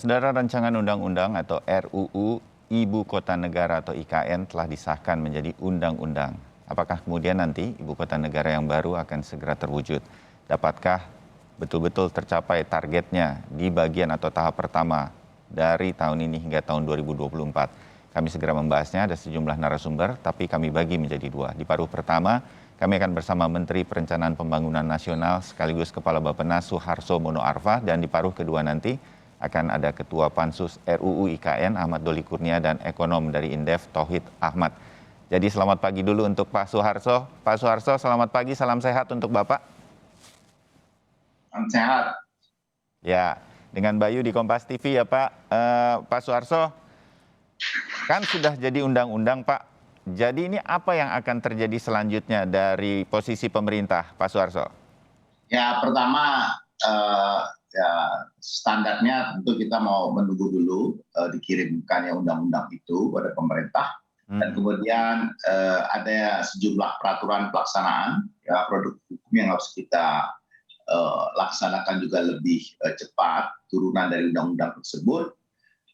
Saudara, rancangan undang-undang atau RUU Ibu Kota Negara atau IKN telah disahkan menjadi undang-undang. Apakah kemudian nanti Ibu Kota Negara yang baru akan segera terwujud? Dapatkah betul-betul tercapai targetnya di bagian atau tahap pertama dari tahun ini hingga tahun 2024? Kami segera membahasnya, ada sejumlah narasumber, tapi kami bagi menjadi dua. Di paruh pertama, kami akan bersama Menteri Perencanaan Pembangunan Nasional sekaligus Kepala Bappenas Suharso Mono Arfa, dan di paruh kedua nanti akan ada Ketua Pansus RUU IKN Ahmad Doli Kurnia dan ekonom dari Indef Tauhid Ahmad. Jadi selamat pagi dulu untuk Pak Suharso. Pak Suharso, selamat pagi, salam sehat untuk Bapak. Salam sehat. Ya, dengan Bayu di Kompas TV ya Pak. Pak Suharso, kan sudah jadi undang-undang Pak. Jadi ini apa yang akan terjadi selanjutnya dari posisi pemerintah, Pak Suharso? Ya, pertama standarnya tentu kita mau menunggu dulu dikirimkannya undang-undang itu pada pemerintah. Dan kemudian ada sejumlah peraturan pelaksanaan, ya, produk hukum yang harus kita laksanakan juga lebih cepat turunan dari undang-undang tersebut,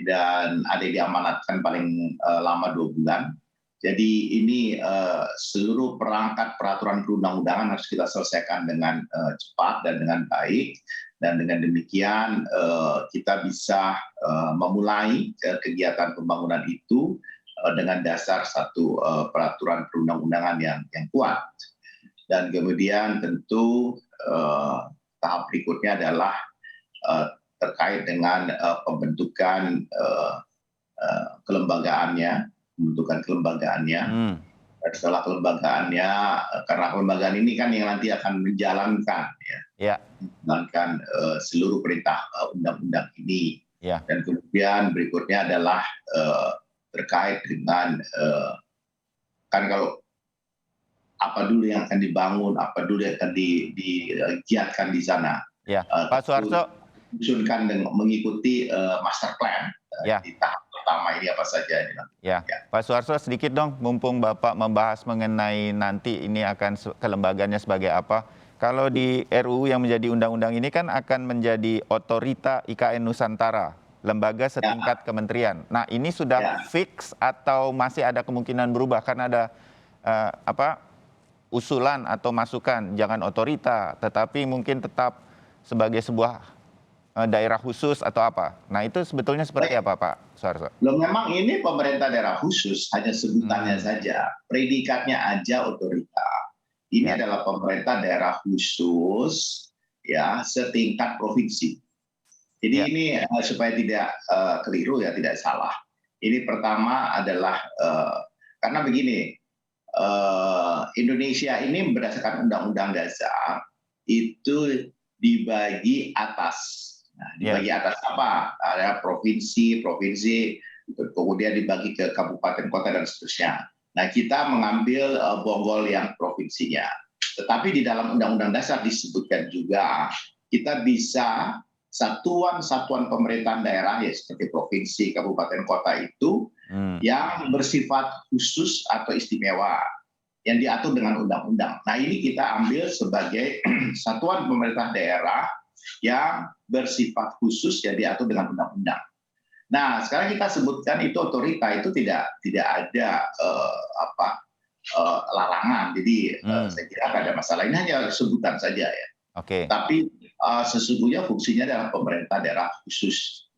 dan ada yang diamanatkan paling lama 2 bulan. Jadi ini seluruh perangkat peraturan perundang-undangan harus kita selesaikan dengan cepat dan dengan baik, dan dengan demikian kita bisa memulai kegiatan pembangunan itu dengan dasar satu peraturan perundang-undangan yang kuat. Dan kemudian tentu tahap berikutnya adalah terkait dengan pembentukan kelembagaannya. Dan setelah kelembagaannya, karena kelembagaan ini kan yang nanti akan menjalankan, menjalankan seluruh perintah undang-undang ini. Dan kemudian berikutnya adalah terkait dengan kan kalau apa dulu yang akan dibangun, apa dulu yang akan digiatkan di sana. Pak Suharso, disusunkan dengan mengikuti master plan di tahap pertama ini apa saja. Pak Suharso, sedikit dong, mumpung Bapak membahas mengenai nanti ini akan kelembagaannya sebagai apa. Kalau di RUU yang menjadi undang-undang ini kan akan menjadi Otorita IKN Nusantara, lembaga setingkat kementerian. Nah, ini sudah fix atau masih ada kemungkinan berubah karena ada usulan atau masukan jangan otorita, tetapi mungkin tetap sebagai sebuah daerah khusus atau apa. Nah, itu sebetulnya seperti apa Pak Suharso? Memang ini pemerintah daerah khusus, hanya sebutannya saja, predikatnya aja otorita. Ini adalah pemerintah daerah khusus, ya, setingkat provinsi. Jadi ini supaya tidak keliru, ya, tidak salah. Ini pertama adalah karena begini, Indonesia ini berdasarkan Undang-Undang Dasar itu dibagi atas. Nah, dibagi atas apa? Ada provinsi, kemudian dibagi ke kabupaten, kota, dan seterusnya. Nah, kita mengambil bonggol yang provinsinya. Tetapi di dalam Undang-Undang Dasar disebutkan juga kita bisa satuan-satuan pemerintahan daerah, ya, seperti provinsi, kabupaten, kota itu yang bersifat khusus atau istimewa yang diatur dengan undang-undang. Nah, ini kita ambil sebagai satuan pemerintah daerah yang bersifat khusus yang diatur dengan undang-undang. Nah, sekarang kita sebutkan itu otorita, itu tidak ada larangan. Jadi saya kira tidak ada masalah, ini hanya sebutan saja, ya. Tapi sesungguhnya fungsinya adalah pemerintah daerah khusus.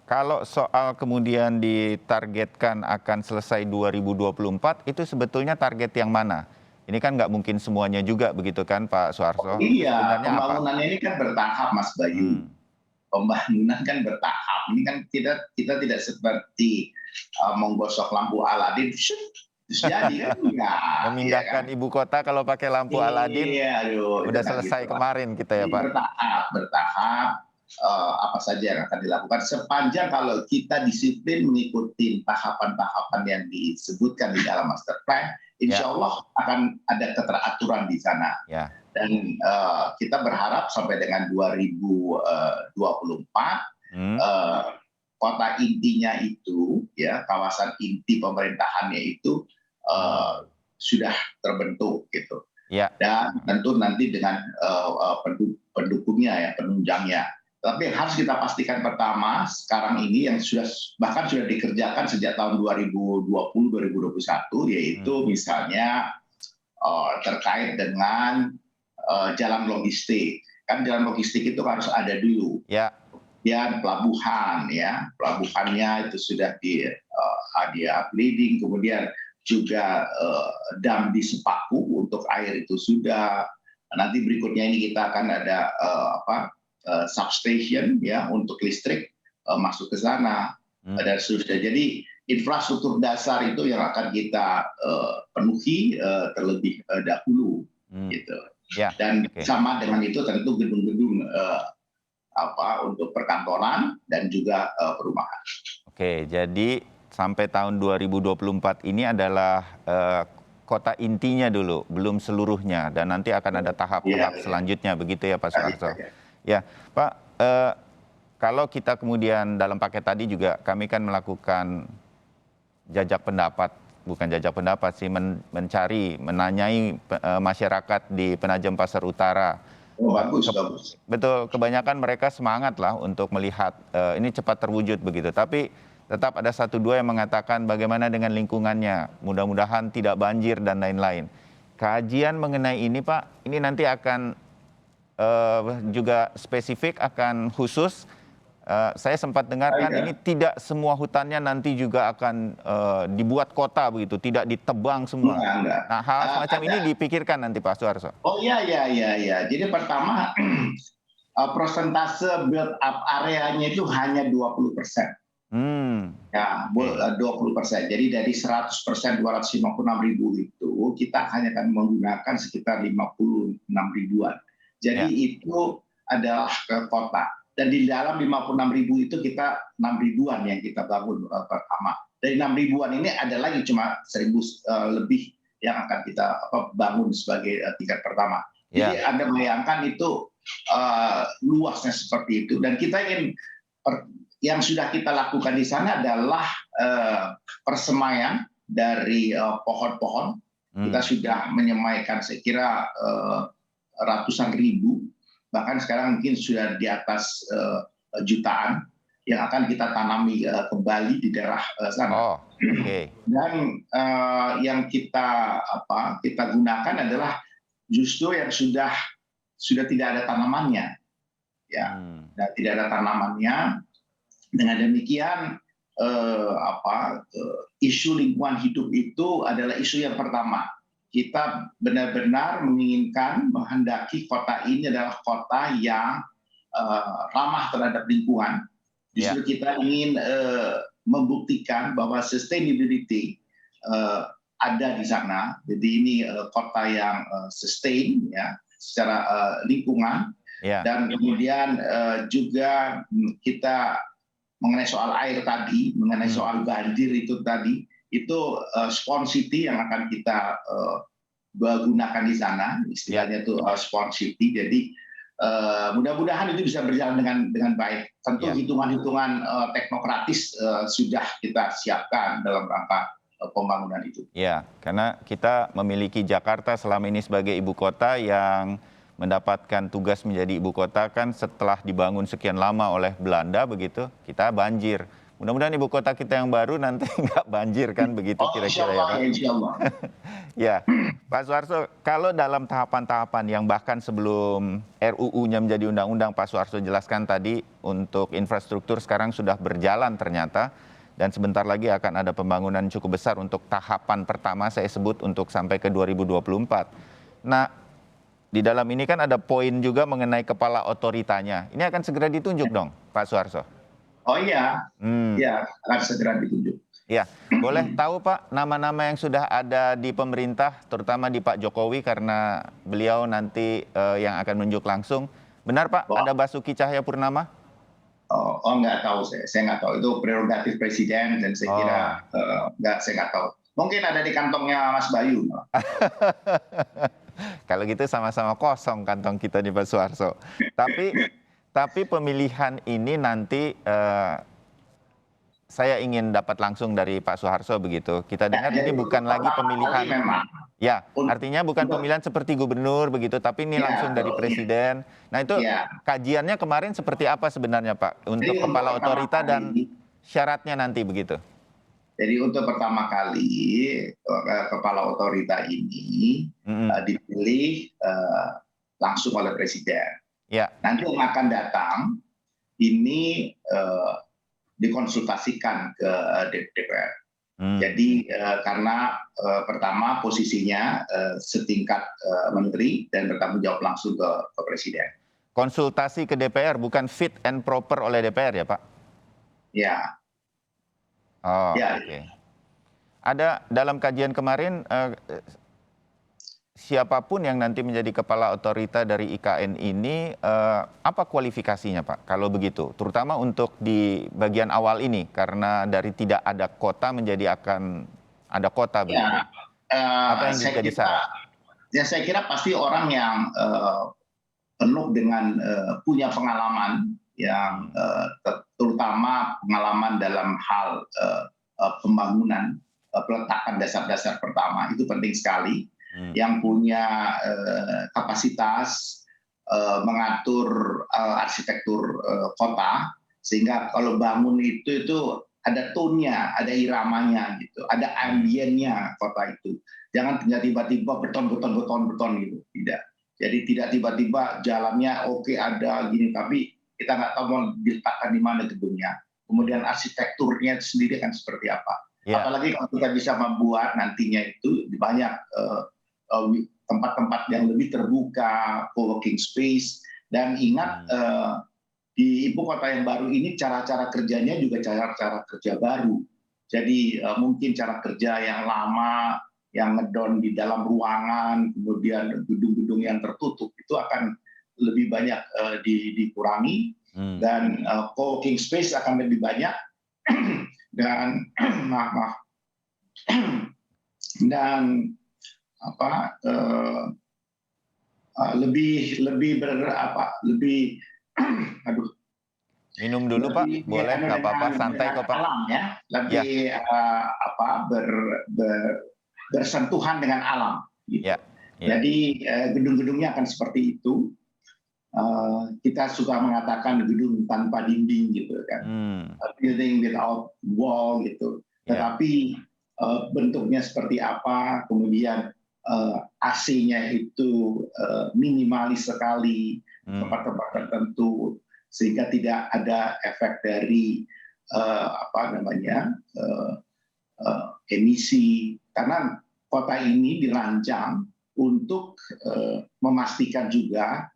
Kalau soal kemudian ditargetkan akan selesai 2024, itu sebetulnya target yang mana? Ini kan nggak mungkin semuanya juga, begitu kan Pak Suharso? Iya, pembangunan ini kan bertahap, Mas Bayu. Pembangunan kan bertahap. Ini kan kita tidak seperti menggosok lampu Aladin, terus jadi kan enggak. Memindahkan ibu kota kalau pakai lampu Aladin, udah selesai kemarin kita, ya Pak. Bertahap. Apa saja yang akan dilakukan sepanjang kalau kita disiplin mengikuti tahapan-tahapan yang disebutkan di dalam master plan, insya Allah akan ada keteraturan di sana. Dan kita berharap sampai dengan 2024 kota intinya itu, ya, kawasan inti pemerintahannya itu sudah terbentuk, gitu. Dan tentu nanti dengan pendukungnya, ya, penunjangnya. Tapi yang harus kita pastikan pertama sekarang ini yang bahkan sudah dikerjakan sejak tahun 2020-2021, yaitu misalnya terkait dengan jalan logistik. Kan jalan logistik itu harus ada dulu. Ya. Kemudian pelabuhan, ya pelabuhannya itu sudah di upgrading, kemudian juga dam di Sepaku untuk air itu sudah. Nanti berikutnya ini kita akan ada substation ya untuk listrik masuk ke sana dan seterusnya. Jadi infrastruktur dasar itu yang akan kita penuhi terlebih dahulu, gitu. Ya, dan sama dengan itu tentu gedung-gedung untuk perkantoran dan juga perumahan. Oke, jadi sampai tahun 2024 ini adalah kota intinya dulu, belum seluruhnya, dan nanti akan ada tahap-tahap selanjutnya, begitu ya Pak Suharso? Ya, Pak, kalau kita kemudian dalam paket tadi juga kami kan melakukan jajak pendapat, bukan jajak pendapat sih, menanyai masyarakat di Penajam Pasar Utara. Oh, bagus. Betul, kebanyakan mereka semangat lah untuk melihat ini cepat terwujud begitu. Tapi tetap ada 1-2 yang mengatakan bagaimana dengan lingkungannya, mudah-mudahan tidak banjir dan lain-lain. Kajian mengenai ini Pak, ini nanti akan juga spesifik, akan khusus. Saya sempat dengarkan ini tidak semua hutannya nanti juga akan dibuat kota begitu, tidak ditebang semua. Nah, hal semacam ini dipikirkan nanti Pak Suharso. Oh iya. Jadi pertama persentase build up areanya itu hanya 20%. Ya, 20%. Jadi dari 100% 256.000 itu kita hanya akan menggunakan sekitar 56 ribuan. Jadi itu adalah ke kota. Dan di dalam 56.000 itu kita 6 ribuan yang kita bangun pertama. Dari 6 ribuan ini ada lagi cuma 1.000 lebih yang akan kita bangun sebagai tingkat pertama. Jadi Anda bayangkan itu luasnya seperti itu. Dan kita ingin yang sudah kita lakukan di sana adalah persemaian dari pohon-pohon. Kita sudah menyemaikan saya kira ratusan ribu, bahkan sekarang mungkin sudah di atas jutaan yang akan kita tanami kembali di daerah sana. Dan yang kita gunakan adalah justru yang sudah tidak ada tanamannya, ya, dan tidak ada tanamannya. Dengan demikian isu lingkungan hidup itu adalah isu yang pertama. Kita benar-benar menginginkan, menghendaki kota ini adalah kota yang ramah terhadap lingkungan. Justru kita ingin membuktikan bahwa sustainability ada di sana. Jadi ini kota yang sustain ya secara lingkungan. Dan kemudian juga kita mengenai soal air tadi, mengenai soal banjir itu tadi, itu Spawn City yang akan kita gunakan di sana, istilahnya itu Spawn City. Jadi mudah-mudahan itu bisa berjalan dengan baik. Tentu hitungan-hitungan teknokratis sudah kita siapkan dalam rangka pembangunan itu. Ya, karena kita memiliki Jakarta selama ini sebagai ibu kota yang mendapatkan tugas menjadi ibu kota kan setelah dibangun sekian lama oleh Belanda begitu, kita banjir. Mudah-mudahan ibu kota kita yang baru nanti nggak banjir kan begitu kira-kira ya Pak? Ya, Pak Suharso, kalau dalam tahapan-tahapan yang bahkan sebelum RUU-nya menjadi undang-undang, Pak Suharso jelaskan tadi untuk infrastruktur sekarang sudah berjalan ternyata, dan sebentar lagi akan ada pembangunan cukup besar untuk tahapan pertama saya sebut untuk sampai ke 2024. Nah, di dalam ini kan ada poin juga mengenai kepala otoritanya. Ini akan segera ditunjuk dong, Pak Suharso? Oh iya, ya akan segera ditunjuk. Ya, boleh tahu Pak nama-nama yang sudah ada di pemerintah, terutama di Pak Jokowi karena beliau nanti yang akan menunjuk langsung. Benar Pak, ada Basuki Cahayapurnama? Oh nggak tahu saya nggak tahu, itu prerogatif presiden dan saya kira saya nggak tahu. Mungkin ada di kantongnya Mas Bayu. Kalau gitu sama-sama kosong kantong kita nih Pak Suharso. Tapi pemilihan ini nanti saya ingin dapat langsung dari Pak Suharso begitu. Kita dengar ini bukan lagi pemilihan. Ya, Un- artinya bukan Untuk pemilihan seperti gubernur begitu, tapi ini ya, langsung dari presiden. Nah itu ya. kajiannya kemarin seperti apa sebenarnya Pak Jadi untuk untuk kepala pertama otorita dan kali, syaratnya nanti begitu? kepala otorita ini Mm-mm. dipilih langsung oleh presiden. Ya, Nanti yang akan datang ini dikonsultasikan ke DPR. hmm. Jadi karena pertama posisinya setingkat menteri dan bertanggung jawab langsung ke presiden. Konsultasi ke DPR bukan fit and proper oleh DPR ya Pak? Ya, Oh, ya. oke. Ada dalam kajian kemarin siapapun yang nanti menjadi kepala otorita dari IKN ini, apa kualifikasinya Pak? Kalau begitu, terutama untuk di bagian awal ini, karena dari tidak ada kota menjadi akan ada kota begitu. Ya, Apa yang saya menjadi kira, syarat? saya kira pasti orang yang penuh dengan punya pengalaman yang terutama pengalaman dalam hal pembangunan, peletakan dasar-dasar pertama itu penting sekali. Yang punya kapasitas mengatur arsitektur kota, sehingga kalau bangun itu ada tone-nya, ada iramanya gitu, ada ambiennya kota itu. Jangan tiba-tiba beton gitu, tidak. Jadi tidak tiba-tiba jalannya oke ada gini, tapi kita nggak tahu mau diletakkan di mana gedungnya. Kemudian arsitekturnya itu sendiri kan seperti apa. Ya. Apalagi kalau kita bisa membuat nantinya itu di banyak tempat-tempat yang lebih terbuka, co-working space, dan ingat di ibu kota yang baru ini cara-cara kerjanya juga cara-cara kerja baru. Jadi mungkin cara kerja yang lama, yang ngedon di dalam ruangan, kemudian gedung-gedung yang tertutup itu akan lebih banyak dikurangi, dan co-working space akan lebih banyak dan dan lebih aduh, Minum dulu Pak, boleh nggak apa-apa, santai kok Pak. Alam ya, lebih bersentuhan dengan alam. Gitu. Ya. Ya. Jadi gedung-gedungnya akan seperti itu. Kita suka mengatakan gedung tanpa dinding gitu kan, building without wall gitu. Tetapi bentuknya seperti apa, kemudian AC-nya itu minimalis sekali, tempat-tempat tertentu, sehingga tidak ada efek dari emisi. Karena kota ini dirancang untuk memastikan juga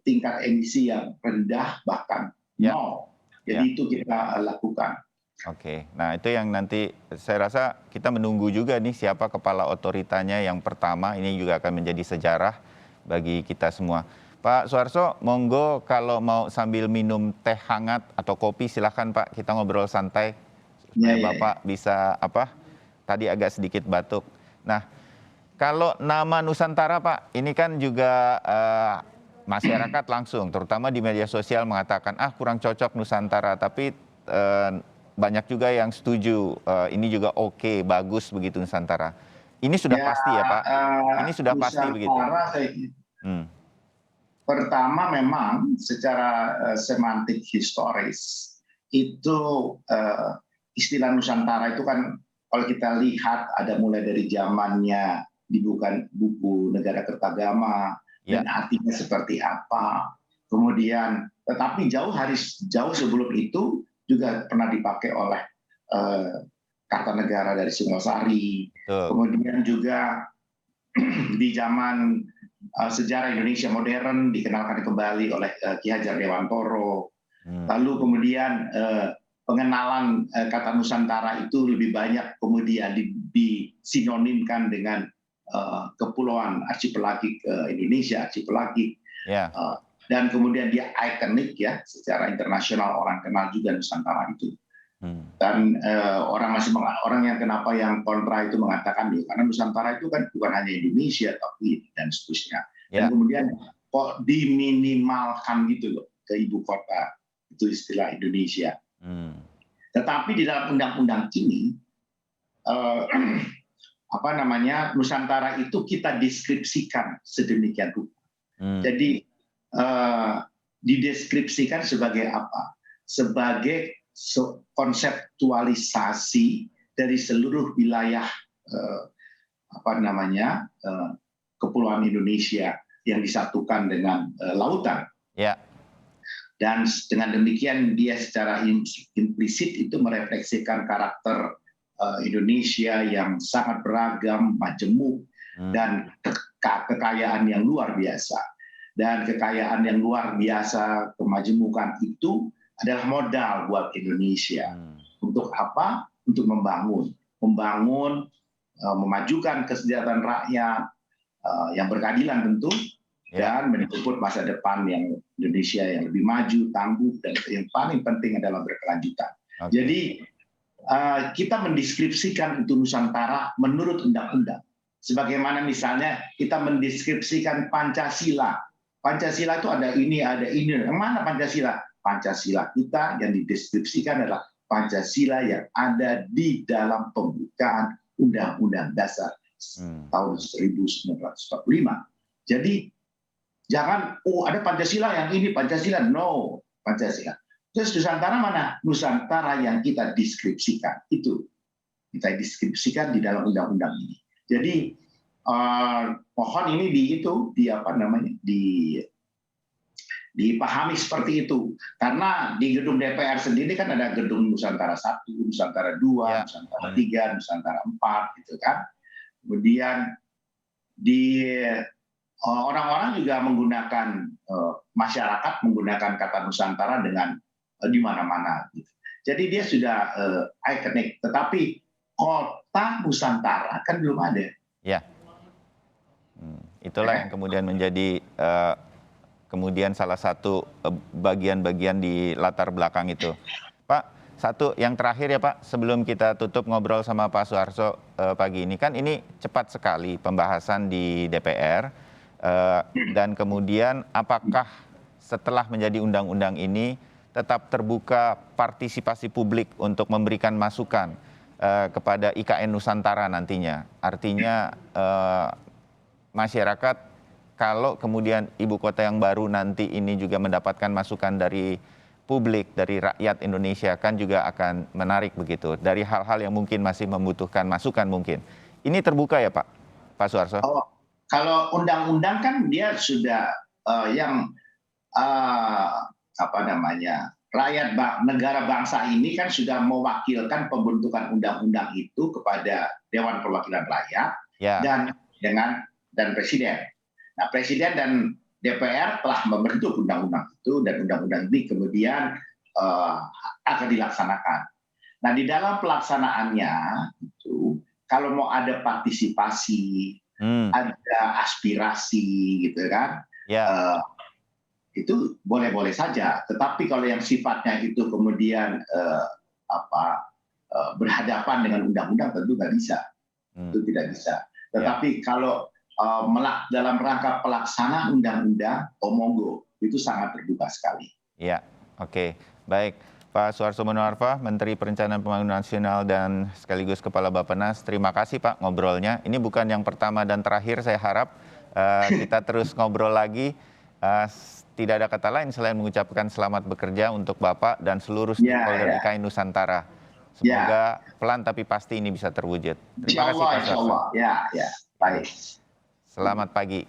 tingkat emisi yang rendah bahkan nol. Jadi itu kita lakukan. Oke, nah itu yang nanti saya rasa kita menunggu juga nih siapa kepala otoritanya yang pertama, ini juga akan menjadi sejarah bagi kita semua. Pak Suarso, monggo kalau mau sambil minum teh hangat atau kopi silahkan Pak, kita ngobrol santai supaya Bapak bisa tadi agak sedikit batuk. Nah, kalau nama Nusantara Pak, ini kan juga masyarakat langsung, terutama di media sosial mengatakan kurang cocok Nusantara, tapi banyak juga yang setuju, ini juga oke, bagus begitu Nusantara. Ini sudah pasti ya Pak? Ini sudah pasti begitu? Pertama memang secara semantik historis, itu istilah Nusantara itu kan kalau kita lihat ada mulai dari zamannya dibuka buku Negara Kertagama, dan artinya seperti apa. Kemudian, tetapi jauh sebelum itu, juga pernah dipakai oleh Kartanegara dari Singosari. Kemudian juga di zaman sejarah Indonesia modern dikenalkan kembali oleh Ki Hajar Dewantoro. Lalu kemudian pengenalan kata Nusantara itu lebih banyak kemudian disinonimkan dengan kepulauan archipelagik Indonesia, archipelagik. Dan kemudian dia ikonik ya, secara internasional orang kenal juga Nusantara itu. Dan orang yang kenapa yang kontra itu mengatakan karena Nusantara itu kan bukan hanya Indonesia tapi dan seterusnya. Dan kemudian kok diminimalkan gitu loh ke ibu kota, itu istilah Indonesia. Tetapi di dalam undang-undang ini Nusantara itu kita deskripsikan sedemikian rupa. Jadi dideskripsikan sebagai apa? Sebagai konseptualisasi dari seluruh wilayah kepulauan Indonesia yang disatukan dengan lautan. Ya. Dan dengan demikian dia secara implisit itu merefleksikan karakter Indonesia yang sangat beragam, majemuk, dan kekayaan yang luar biasa. Dan kekayaan yang luar biasa, kemajemukan itu adalah modal buat Indonesia. Untuk apa? Untuk membangun, memajukan kesejahteraan rakyat yang berkeadilan tentu, dan menjemput masa depan yang Indonesia yang lebih maju, tangguh, dan yang paling penting adalah berkelanjutan. Jadi kita mendeskripsikan itu Nusantara menurut undang-undang. Sebagaimana misalnya kita mendeskripsikan Pancasila. Pancasila itu ada ini. Yang mana Pancasila? Pancasila kita yang dideskripsikan adalah Pancasila yang ada di dalam pembukaan Undang-Undang Dasar tahun 1945. Jadi jangan, ada Pancasila yang ini, Pancasila. No, Pancasila. Terus Nusantara mana? Nusantara yang kita deskripsikan. Itu kita deskripsikan di dalam undang-undang ini. Jadi mohon ini dipahami seperti itu. Karena di gedung DPR sendiri kan ada gedung Nusantara 1, Nusantara 2, Nusantara 3, Nusantara 4 gitu kan. Kemudian orang-orang juga menggunakan, masyarakat menggunakan kata Nusantara dengan di mana-mana. Gitu. Jadi dia sudah ikonik, tetapi kota Nusantara kan belum ada. Ya, itulah yang kemudian menjadi kemudian salah satu bagian-bagian di latar belakang itu. Pak, satu yang terakhir ya Pak, sebelum kita tutup ngobrol sama Pak Suharso pagi ini, kan ini cepat sekali pembahasan di DPR, dan kemudian apakah setelah menjadi undang-undang ini tetap terbuka partisipasi publik untuk memberikan masukan kepada IKN Nusantara nantinya. Artinya masyarakat kalau kemudian ibu kota yang baru nanti ini juga mendapatkan masukan dari publik, dari rakyat Indonesia kan juga akan menarik begitu. Dari hal-hal yang mungkin masih membutuhkan masukan mungkin. Ini terbuka ya Pak Suharso? Kalau undang-undang kan dia sudah rakyat negara bangsa ini kan sudah mewakilkan pembentukan undang-undang itu kepada Dewan Perwakilan Rakyat dan Presiden. Nah, Presiden dan DPR telah membentuk undang-undang itu, dan undang-undang ini kemudian akan dilaksanakan. Nah, di dalam pelaksanaannya itu kalau mau ada partisipasi, ada aspirasi gitu kan. Itu boleh-boleh saja, tetapi kalau yang sifatnya itu kemudian berhadapan dengan undang-undang tentu nggak bisa, itu tidak bisa. Tetapi kalau dalam rangka pelaksana undang-undang, monggo, itu sangat terbuka sekali. Ya, oke, baik. Pak Suharso Monoarfa, Menteri Perencanaan Pembangunan Nasional dan sekaligus Kepala Bappenas, terima kasih Pak ngobrolnya. Ini bukan yang pertama dan terakhir, saya harap kita terus ngobrol lagi. Tidak ada kata lain selain mengucapkan selamat bekerja untuk Bapak dan seluruh stakeholder IKN Nusantara. Semoga pelan tapi pasti ini bisa terwujud. Terima kasih Pak Suharso. Ya, baik. Selamat pagi.